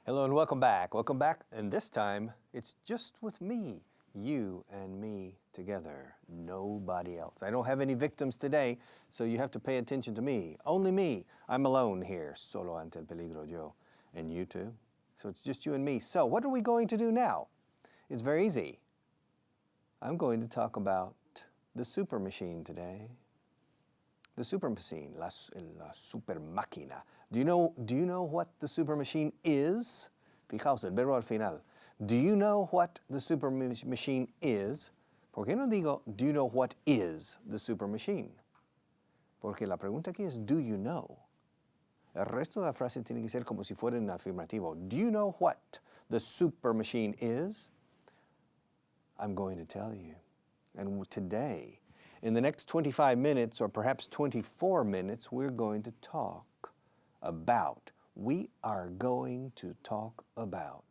Hello and welcome back. Welcome back, and this time it's just with me, you and me together, nobody else. I don't have any victims today, so you have to pay attention to me. Only me. I'm alone here, solo ante el peligro yo, and you too. So it's just you and me. So what are we going to do now? It's very easy. I'm going to talk about the super machine today. The super machine, la super máquina. Do you know what the super machine is? Fijaos, el verbo al final. Do you know what the super machine is? ¿Por qué no digo, do you know what is the super machine? Porque la pregunta aquí es, do you know? El resto de la frase tiene que ser como si fuera en afirmativo. Do you know what the super machine is? I'm going to tell you. And today, in the next 25 minutes, or perhaps 24 minutes, we're going to talk about. We are going to talk about.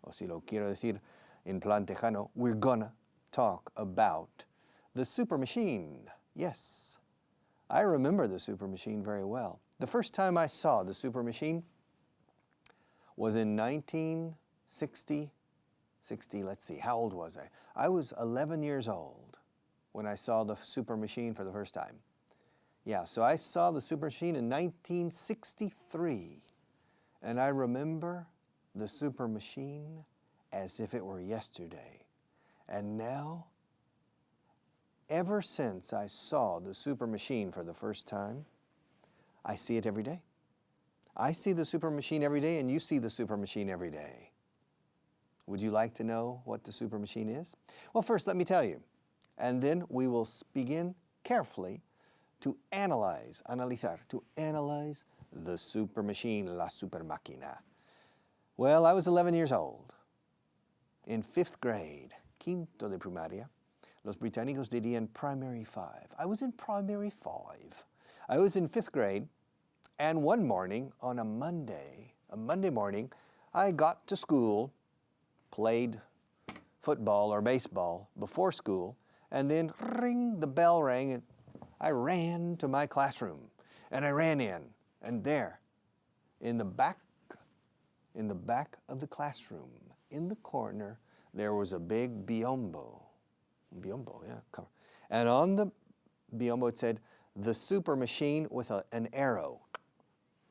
O si lo quiero decir en plan tejano, we're gonna talk about the super machine. Yes, I remember the super machine very well. The first time I saw the super machine was in 1960, let's see, how old was I? I was 11 years old when I saw the super machine for the first time. Yeah, so I saw the super machine in 1963, and I remember the super machine as if it were yesterday. And now, ever since I saw the super machine for the first time, I see it every day. I see the super machine every day, and you see the super machine every day. Would you like to know what the super machine is? Well, first, let me tell you. And then we will begin carefully to analizar the super machine, la super máquina. Well, I was 11 years old. In 5th grade, quinto de primaria, los británicos dirían primary 5. I was in primary 5. I was in 5th grade, and one morning, on a Monday morning, I got to school, played football or baseball before school, and then ring, the bell rang, and I ran to my classroom. And I ran in, and there, in the back of the classroom, in the corner, there was a big biombo. Biombo, yeah. And on the biombo it said, the super machine with an arrow.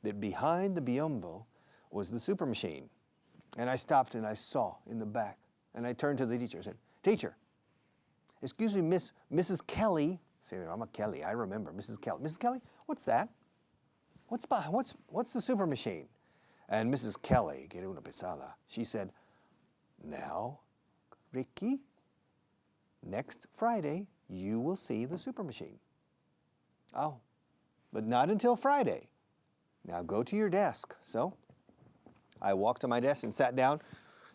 That behind the biombo was the super machine. And I stopped and I saw in the back. And I turned to the teacher and said, Teacher, excuse me, Mrs. Kelly. Say, I'm a Kelly, I remember, Mrs. Kelly. Mrs. Kelly, what's that? What's the super machine? And Mrs. Kelly, que era una pesada, she said, now, Ricky, next Friday, you will see the super machine. Oh, but not until Friday. Now go to your desk. So I walked to my desk and sat down,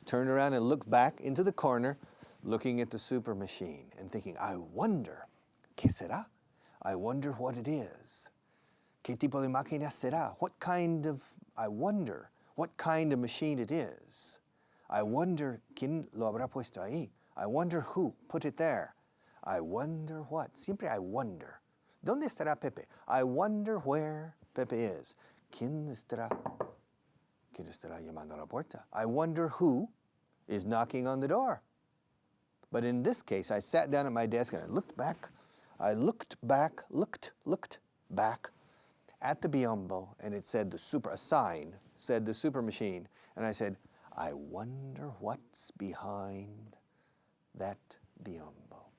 turned around and looked back into the corner, looking at the super machine and thinking, I wonder, ¿qué será? I wonder what it is. ¿Qué tipo de máquina será? I wonder what kind of machine it is. I wonder quién lo habrá puesto ahí. I wonder who put it there. I wonder what. Siempre I wonder. ¿Dónde estará Pepe? I wonder where Pepe is. ¿Quién estará llamando a la puerta? I wonder who is knocking on the door. But in this case, I sat down at my desk and I looked back at the biombo, and it said a sign said the super machine. And I said, I wonder what's behind that biombo.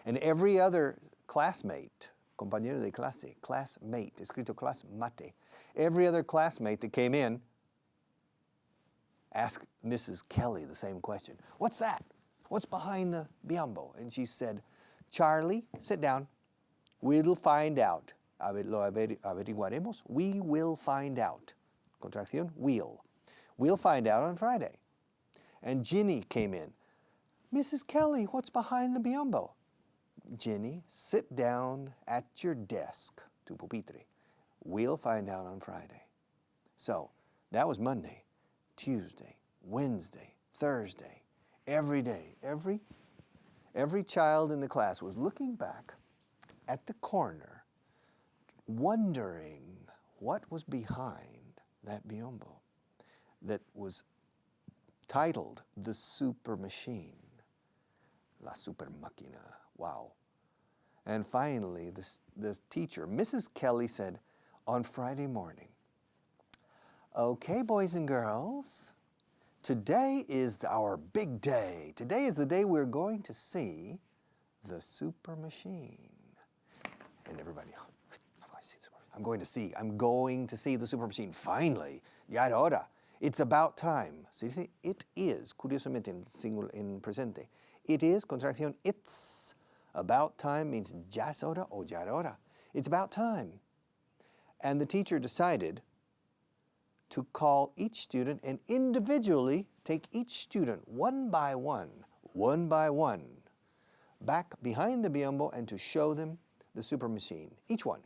And every other classmate, compañero de clase, classmate, escrito class mate, every other classmate that came in asked Mrs. Kelly the same question. What's that? What's behind the biombo? And she said, Charlie, sit down. We'll find out. Lo averiguaremos. We will find out. Contracción, will. We'll find out on Friday. And Ginny came in. Mrs. Kelly, what's behind the biombo? Ginny, sit down at your desk, tu pupitre. We'll find out on Friday. So that was Monday, Tuesday, Wednesday, Thursday. Every day, every child in the class was looking back at the corner, wondering what was behind that biombo that was titled The Super Machine. La Super Máquina. Wow. And finally, the teacher, Mrs. Kelly, said on Friday morning, "Okay, boys and girls, today is our big day. Today is the day we're going to see the Super Machine." And everybody, I'm going to see the Super Machine. Finally, ya era hora. It's about time. Se dice it is, curiosamente en presente. It is, contracción, it's. About time means ya es hora o ya era hora. It's about time. And the teacher decided to call each student and individually take each student one by one, back behind the Biombo and to show them the Super Machine, each one.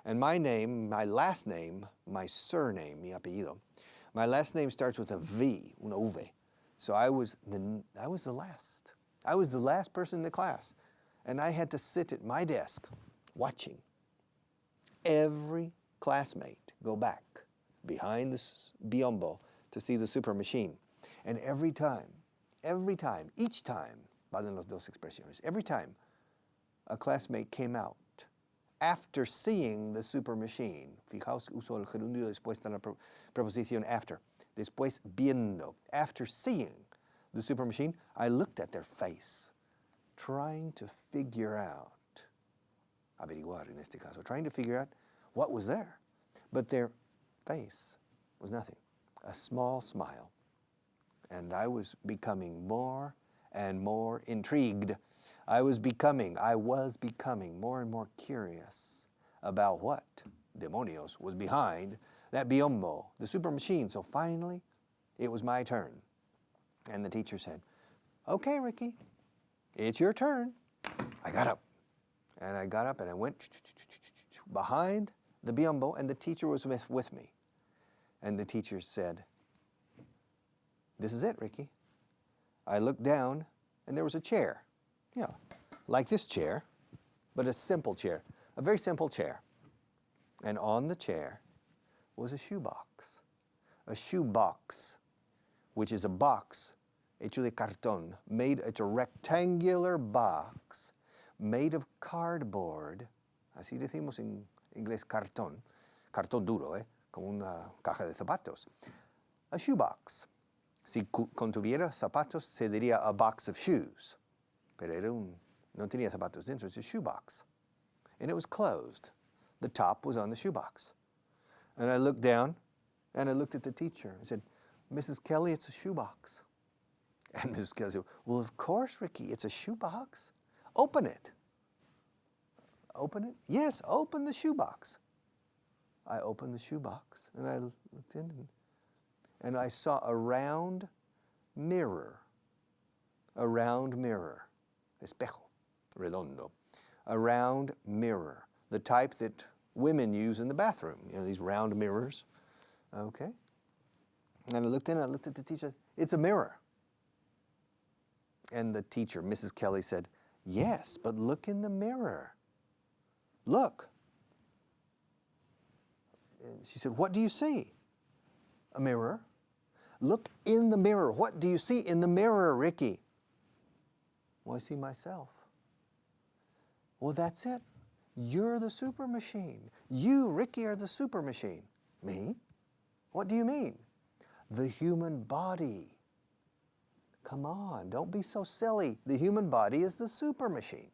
And my name, my last name, my surname, mi apellido, my last name starts with a V, una V. So I was the last. I was the last person in the class. And I had to sit at my desk watching every classmate go back behind the Biombo to see the Super Machine. And every time, each time, valen las dos expresiones, every time a classmate came out after seeing the Super Machine, fijaos, uso el gerundio después de la preposición after, después viendo, after seeing the Super Machine, I looked at their face, trying to figure out, averiguar en este caso, trying to figure out what was there. But their face was nothing, a small smile. And I was becoming more and more intrigued. I was becoming more and more curious about what, demonios, was behind that Biombo, the Super Machine. So finally, it was my turn. And the teacher said, "Okay, Ricky, it's your turn." I got up. And I went behind the Biombo, and the teacher was with me. And the teacher said, "This is it, Ricky." I looked down, and there was a chair. Yeah, like this chair, but a simple chair, a very simple chair. And on the chair was a shoebox. A shoebox, which is a box hecho de cartón, it's a rectangular box made of cardboard. Así decimos en inglés cartón duro, como una caja de zapatos. A shoebox. Si contuviera zapatos, se diría a box of shoes. Pero no tenía zapatos dentro, it's a shoebox. And it was closed. The top was on the shoebox. And I looked down, and I looked at the teacher. I said, "Mrs. Kelly, it's a shoebox." And Mrs. Kelly said, "Well, of course, Ricky, it's a shoebox. Open it." Open it? Yes, open the shoebox. I opened the shoebox, and I looked in, and I saw a round mirror. A round mirror. Espejo. Redondo. A round mirror. The type that women use in the bathroom. You know, these round mirrors. Okay. And I looked in, I looked at the teacher. "It's a mirror." And the teacher, Mrs. Kelly, said, "Yes, but look in the mirror. Look." And she said, "What do you see?" "A mirror." "Look in the mirror. What do you see in the mirror, Ricky?" "Well, I see myself." "Well, that's it. You're the Super Machine. You, Ricky, are the Super Machine." "Me? What do you mean?" "The human body." Come on, don't be so silly. The human body is the Super Machine.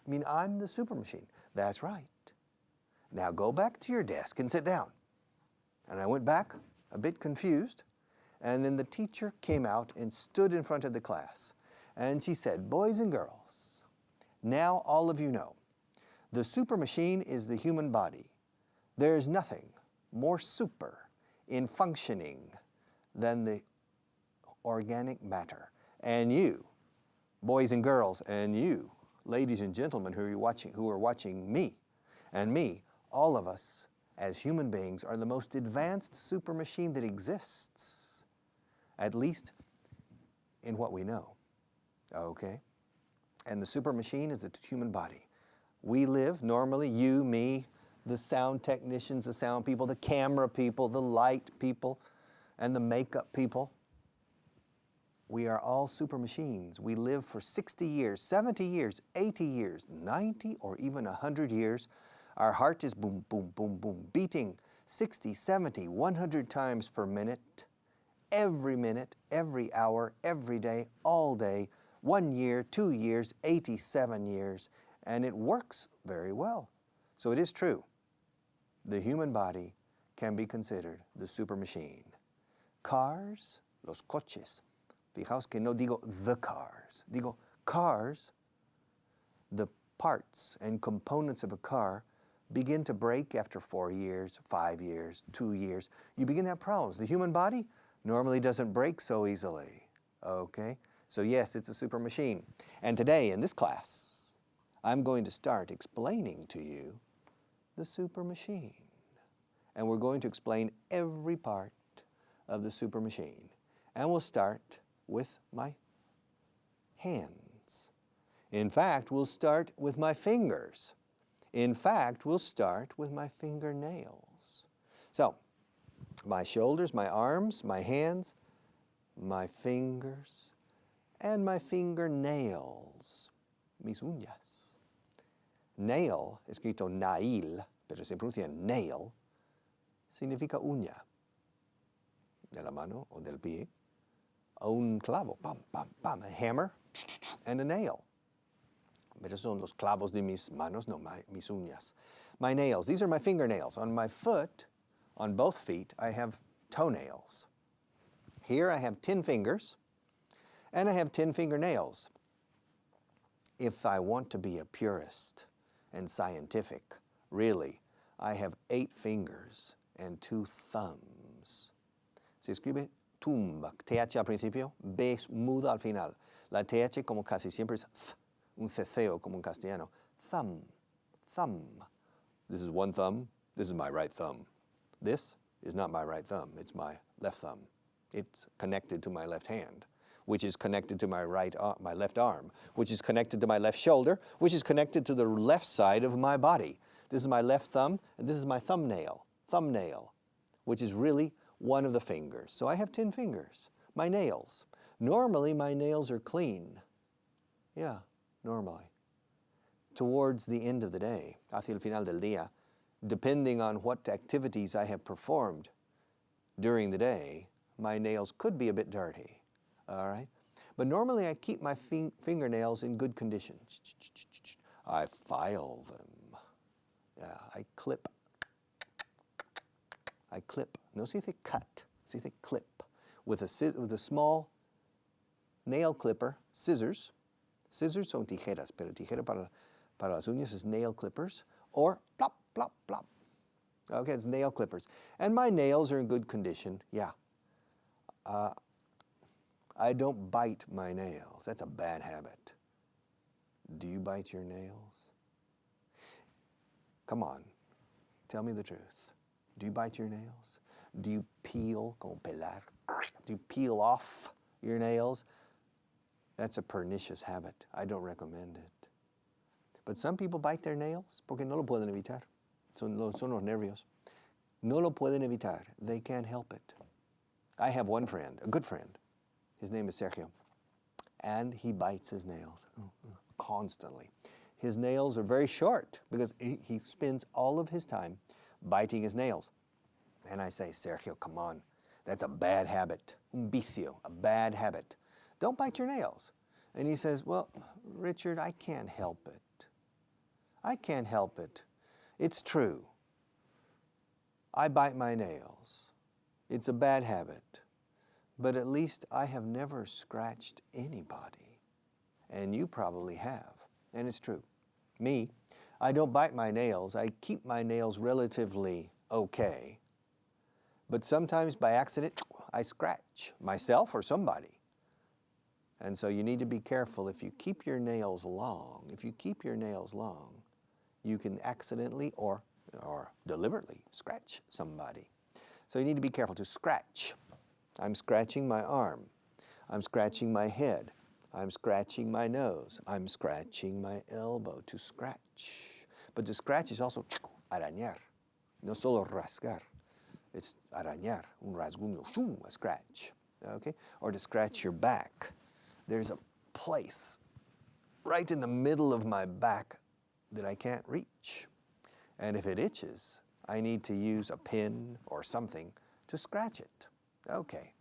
I mean, I'm the Super Machine. "That's right. Now go back to your desk and sit down." And I went back, a bit confused, and then the teacher came out and stood in front of the class. And she said, "Boys and girls, now all of you know, the Super Machine is the human body. There is nothing more super in functioning than the organic matter. And you, boys and girls, and you, ladies and gentlemen who are watching me, and me, all of us as human beings are the most advanced super machine that exists, at least in what we know." Okay? And the super machine is a human body. We live normally, you, me, the sound technicians, the sound people, the camera people, the light people, and the makeup people. we are all super machines. We live for 60 years, 70 years, 80 years, 90 or even 100 years. Our heart is boom, boom, boom, boom, beating 60, 70, 100 times per minute, every hour, every day, all day, 1 year, 2 years, 87 years, and it works very well. So it is true. The human body can be considered the super machine. Cars, los coches. Fijaos que no digo the cars. Digo cars, the parts and components of a car begin to break after 4 years, 5 years, 2 years. You begin to have problems. The human body normally doesn't break so easily. Okay? So yes, it's a super machine. And today in this class, I'm going to start explaining to you the super machine. And we're going to explain every part of the super machine. And we'll start with my hands. In fact, we'll start with my fingers. In fact, we'll start with my fingernails. So, my shoulders, my arms, my hands, my fingers, and my fingernails, mis uñas. Nail, escrito nail, pero se pronuncia nail, significa uña de la mano o del pie, a un clavo, pam, pam, pam, a hammer and a nail. Pero son los clavos de mis manos, no mis uñas. My nails, these are my fingernails. On my foot, on both feet, I have toenails. Here I have 10 fingers, and I have 10 fingernails. If I want to be a purist and scientific, really, I have 8 fingers and 2 thumbs. Se escribe tumba, TH al principio, B muda al final. La TH, como casi siempre, es th, un ceceo, como en castellano. Thumb, thumb. This is one thumb. This is my right thumb. This is not my right thumb. It's my left thumb. It's connected to my left hand, which is connected to my my left arm, which is connected to my left shoulder, which is connected to the left side of my body. This is my left thumb, and this is my thumbnail, which is really one of the fingers. So I have 10 fingers. My nails. Normally, my nails are clean. Yeah, normally. Towards the end of the day, hacia el final del día, depending on what activities I have performed during the day, my nails could be a bit dirty, all right? But normally I keep my fingernails in good condition. I file them. Yeah, I clip. No se dice cut, se dice clip. With a small nail clipper, scissors. Scissors son tijeras, pero tijera para las uñas is nail clippers. Or plop, plop, plop. Okay, it's nail clippers. And my nails are in good condition, yeah. I don't bite my nails. That's a bad habit. Do you bite your nails? Come on, tell me the truth. Do you bite your nails? Do you peel, como pelar? Do you peel off your nails? That's a pernicious habit. I don't recommend it. But some people bite their nails porque no lo pueden evitar. Son los nervios. No lo pueden evitar. They can't help it. I have one friend, a good friend. His name is Sergio. And he bites his nails constantly. His nails are very short because he spends all of his time biting his nails. And I say, Sergio, come on. That's a bad habit. Un vicio, a bad habit. Don't bite your nails. And he says, well, Richard, I can't help it. I can't help it. It's true. I bite my nails. It's a bad habit. But at least I have never scratched anybody. And you probably have. And it's true. Me, I don't bite my nails. I keep my nails relatively okay. But sometimes by accident, I scratch myself or somebody. And so you need to be careful. If you keep your nails long, you can accidentally or deliberately scratch somebody. So you need to be careful to scratch. I'm scratching my arm. I'm scratching my head. I'm scratching my nose. I'm scratching my elbow, to scratch. But to scratch is also arañar, no solo rasgar. It's arañar, un rasguño, a scratch. okay? Or to scratch your back. There's a place right in the middle of my back that I can't reach. And if it itches, I need to use a pin or something to scratch it. Okay.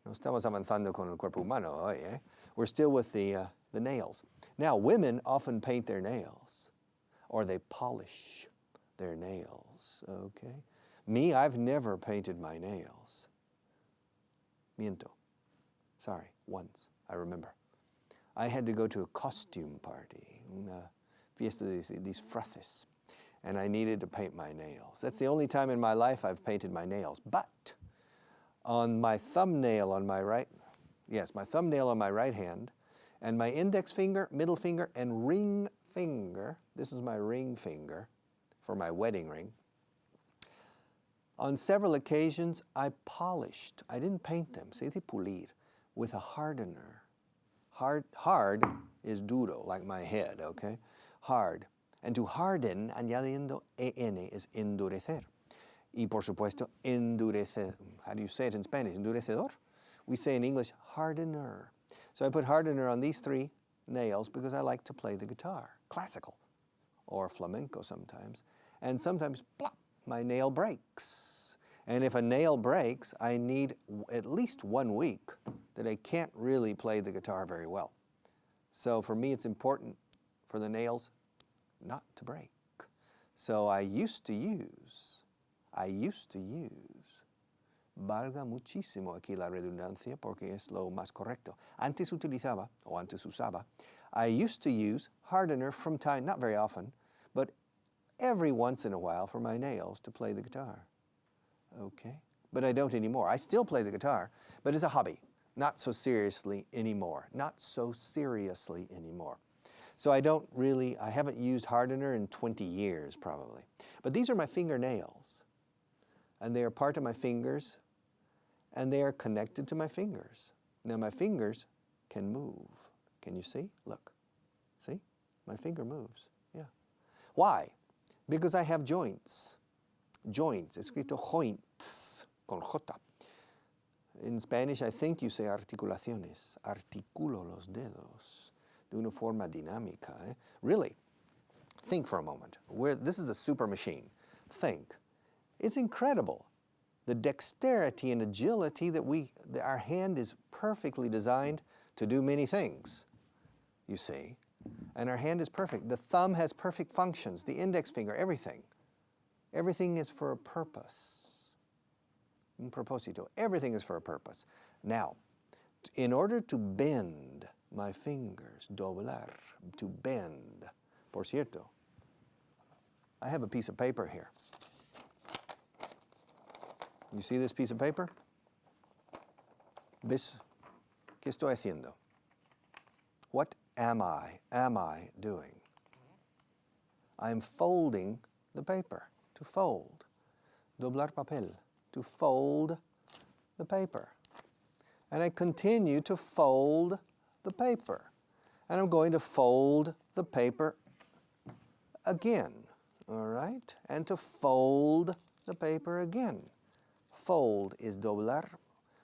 No estamos avanzando con el cuerpo humano hoy, eh? We're still with the nails. Now, women often paint their nails, or they polish their nails, okay? Me, I've never painted my nails. Miento. Sorry, once, I remember. I had to go to a costume party, una fiesta de disfraces, and I needed to paint my nails. That's the only time in my life I've painted my nails. But on my thumbnail on my right, my thumbnail on my right hand, and my index finger, middle finger, and ring finger, this is my ring finger for my wedding ring. On several occasions, I polished. I didn't paint them, se dice pulir, with a hardener. Hard is duro, like my head, okay? Hard. And to harden, añadiendo en, is endurecer. Y por supuesto, endurecer. How do you say it in Spanish? Endurecedor? We say in English, hardener. So I put hardener on these three nails because I like to play the guitar, classical, or flamenco sometimes. And sometimes, plop, my nail breaks. And if a nail breaks, I need at least 1 week that I can't really play the guitar very well. So for me, it's important for the nails not to break. So I used to use, valga muchísimo aquí la redundancia porque es lo más correcto. Antes usaba, I used to use hardener from time, not very often, but every once in a while for my nails to play the guitar. Okay? But I don't anymore. I still play the guitar, but it's a hobby. Not so seriously anymore. So I haven't used hardener in 20 years probably. But these are my fingernails. And they are part of my fingers, and they are connected to my fingers. Now my fingers can move. Can you see? Look. See? My finger moves. Yeah. Why? Because I have joints. Joints, escrito joints, con J. In Spanish, I think you say articulaciones. Articulo los dedos de una forma dinámica. Eh? Really, think for a moment. This is the super machine. Think. It's incredible. The dexterity and agility that our hand is perfectly designed to do many things, you see. And our hand is perfect. The thumb has perfect functions, the index finger, everything. Everything is for a purpose. Un propósito. Everything is for a purpose. Now, in order to bend my fingers, doblar, to bend. Por cierto, I have a piece of paper here. You see this piece of paper? ¿Ves? ¿Qué estoy haciendo? What am I doing? I'm folding the paper. To fold. Doblar papel. To fold the paper. And I continue to fold the paper. And I'm going to fold the paper again. All right? And to fold the paper again. Fold is doblar,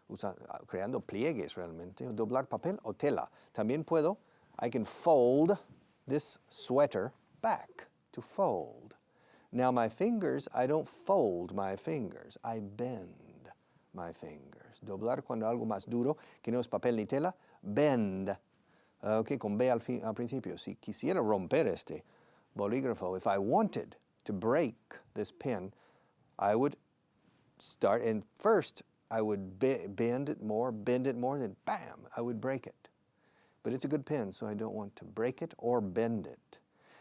creando pliegues realmente. Doblar papel o tela. También I can fold this sweater back. To fold. Now my fingers, I don't fold my fingers. I bend my fingers. Doblar cuando algo más duro, que no es papel ni tela, bend. Okay, con B al principio. Si quisiera romper este bolígrafo, if I wanted to break this pen, I would start, and first I would bend it more, then bam, I would break it. But it's a good pen, so I don't want to break it or bend it.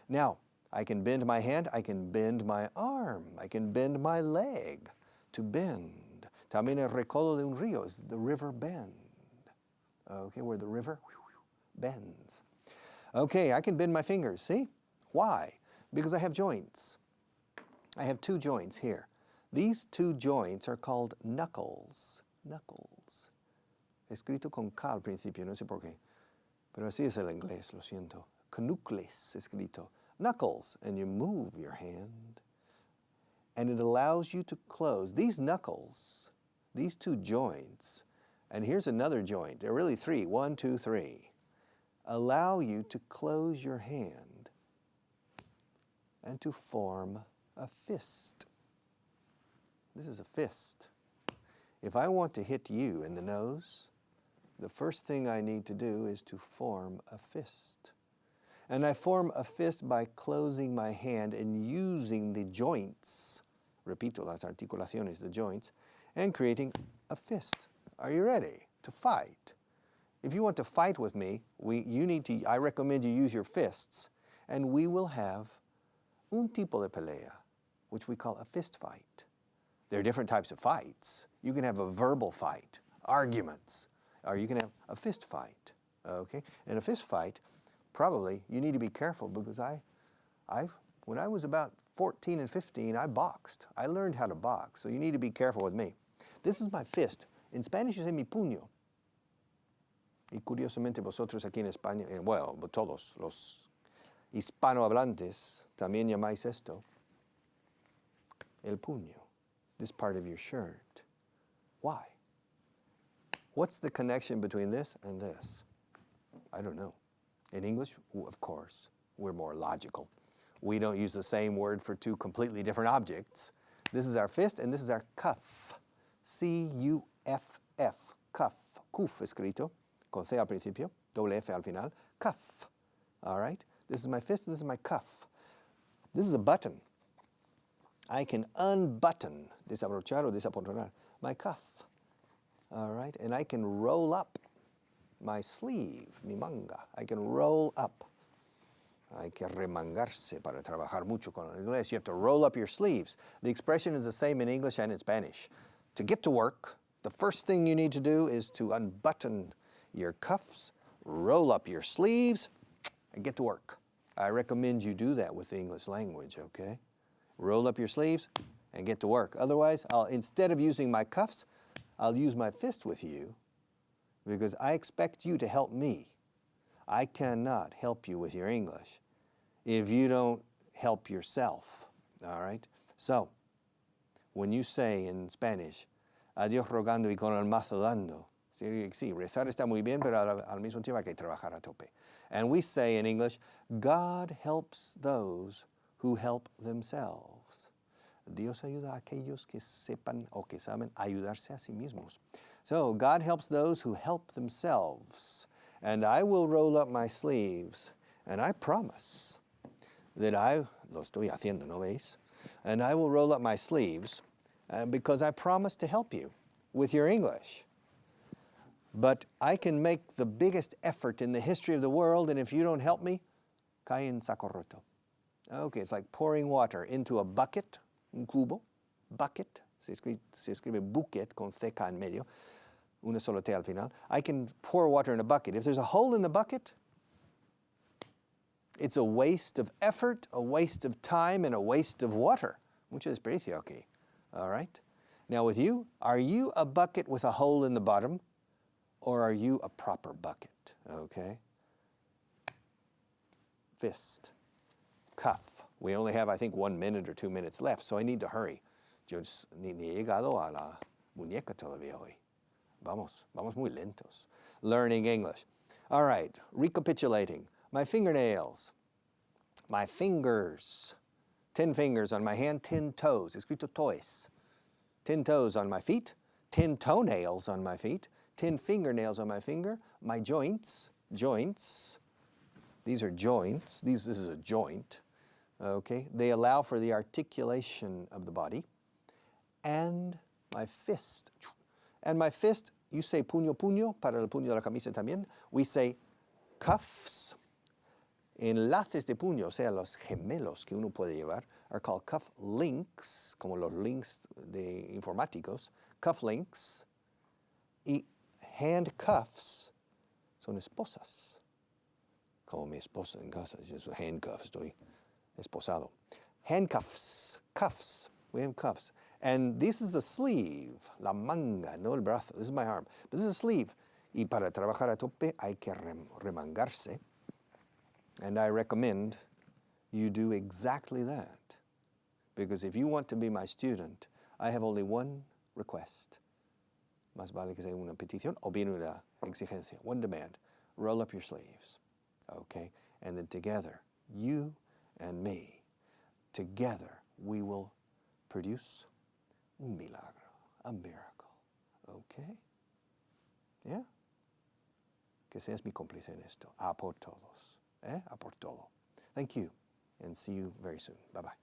Now, I can bend my hand, I can bend my arm, I can bend my leg to bend. También el recodo de un río is the river bend. Okay, where the river bends. Okay, I can bend my fingers, see? Why? Because I have joints. I have 2 joints here. These 2 joints are called knuckles. Knuckles. Escrito con K al principio, no sé por qué. Pero así es el inglés, lo siento. Knuckles escrito. Knuckles, and you move your hand, and it allows you to close. These knuckles, these 2 joints, And here's another joint. There are really three. 1, 2, 3. Allow you to close your hand and to form a fist. This is a fist. If I want to hit you in the nose, the first thing I need to do is to form a fist. And I form a fist by closing my hand and using the joints, repito, las articulaciones, the joints, and creating a fist. Are you ready to fight? If you want to fight with me, I recommend you use your fists, and we will have un tipo de pelea, which we call a fist fight. There are different types of fights. You can have a verbal fight, arguments, or you can have a fist fight, okay? And a fist fight, probably, you need to be careful because when I was about 14 and 15, I boxed. I learned how to box, so you need to be careful with me. This is my fist. In Spanish, you say mi puño. Y curiosamente, vosotros aquí en España, bueno, todos los hispanohablantes también llamáis esto el puño, this part of your shirt. Why? What's the connection between this and this? I don't know. In English, of course, we're more logical. We don't use the same word for two completely different objects. This is our fist and this is our cuff. C-U-F-F, cuff. Cuf escrito, con C al principio, doble F al final, cuff. All right? This is my fist and this is my cuff. This is a button. I can unbutton, desabrochar o desabotonar, my cuff. All right? And I can roll up my sleeve, mi manga. I can roll up. Hay que remangarse para trabajar mucho con el inglés. You have to roll up your sleeves. The expression is the same in English and in Spanish. To get to work, the first thing you need to do is to unbutton your cuffs, roll up your sleeves, and get to work. I recommend you do that with the English language, okay? Roll up your sleeves and get to work. Otherwise, instead of using my cuffs, I'll use my fist with you because I expect you to help me. I cannot help you with your English if you don't help yourself, all right? So, when you say in Spanish, a Dios rogando y con el mazo dando, sí, rezar está muy bien, pero al mismo tiempo hay que trabajar a tope. And we say in English, God helps those who help themselves. Dios ayuda a aquellos que sepan o que saben ayudarse a sí mismos. So, God helps those who help themselves. And I will roll up my sleeves, and I promise that lo estoy haciendo, ¿no veis? And I will roll up my sleeves because I promise to help you with your English. But I can make the biggest effort in the history of the world, and if you don't help me, cae en saco roto. Okay, it's like pouring water into a bucket, un cubo, bucket, se escribe bucket con CK en medio, una sola T al final. I can pour water in a bucket. If there's a hole in the bucket, it's a waste of effort, a waste of time, and a waste of water. Mucho desperdicio aquí. All right? Now with you, are you a bucket with a hole in the bottom, or are you a proper bucket? Okay? Fist. Cuff. We only have, I think, 1 minute or 2 minutes left, so I need to hurry. Yo ni he llegado a la muñeca todavía hoy. Vamos muy lentos. Learning English. All right, recapitulating. My fingernails, my fingers, 10 fingers on my hand, 10 toes, escrito toes. 10 toes on my feet, 10 toenails on my feet, 10 fingernails on my finger, my joints, these are joints, this is a joint, okay? They allow for the articulation of the body, and my fist. And my fist, you say puño, puño, para el puño de la camisa también. We say cuffs. Enlaces de puño, o sea, los gemelos que uno puede llevar, are called cuff links, como los links de informáticos, cuff links. Y handcuffs son esposas. Como mi esposa en casa, es handcuffs, estoy esposado. Handcuffs, cuffs, we have cuffs. And this is the sleeve, la manga, no el brazo. This is my arm. But this is a sleeve. Y para trabajar a tope hay que remangarse. And I recommend you do exactly that. Because if you want to be my student, I have only one request. Más vale que sea una petición o bien una exigencia, one demand. Roll up your sleeves, okay? And then together, you and me, together we will produce un milagro, a miracle, okay? Yeah? Que seas mi cómplice en esto, a por todos, a por todo. Thank you, and see you very soon. Bye-bye.